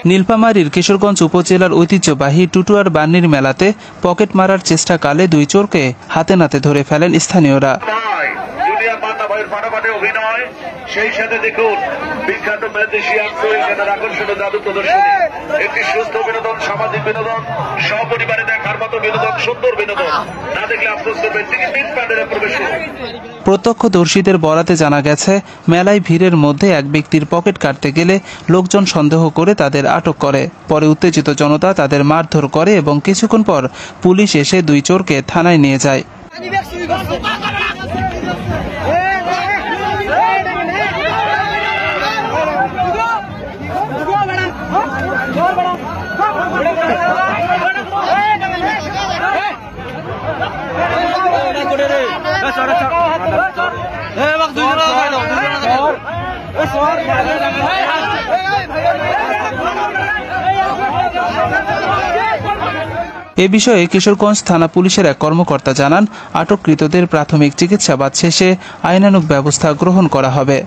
নীলফামারীর কিশোরগঞ্জ উপজেলার ঐতিহ্যবাহী টুটুয়ার বান্নির মেলাতে পকেট মারার চেষ্টাকালে দুই চোরকে হাতে নাতে ধরে ফেলেন স্থানীয়রা। সেই সাথে দেখুন বিখ্যাত ম্যাজিশিয়ান এখানে আকর্ষণীয় জাদু প্রদর্শনী, একটি সুস্থ বিনোদন, সামাজিক বিনোদন, সপরিবারে দেখার মতো বিনোদন, সুন্দর বিনোদন। না দেখলে আফসোস করবেন। টিকিট প্যান্ডেলে প্রবেশ করুন। প্রত্যক্ষদর্শীদের বরাতে জানা গেছে, মেলায় ভিড়ের মধ্যে এক ব্যক্তির পকেট কাটতে গেলে লোকজন সন্দেহ করে তাদের আটক করে। পরে উত্তেজিত জনতা তাদের মারধর করে এবং কিছুক্ষণ পর পুলিশ এসে দুই চোরকে থানায় নিয়ে যায়। এ বিষয়ে কিশোরগঞ্জ থানা পুলিশের এক কর্মকর্তা জানান, আটককৃতদের প্রাথমিক চিকিৎসাবাদ শেষে আইনানুগ ব্যবস্থা গ্রহণ করা হবে।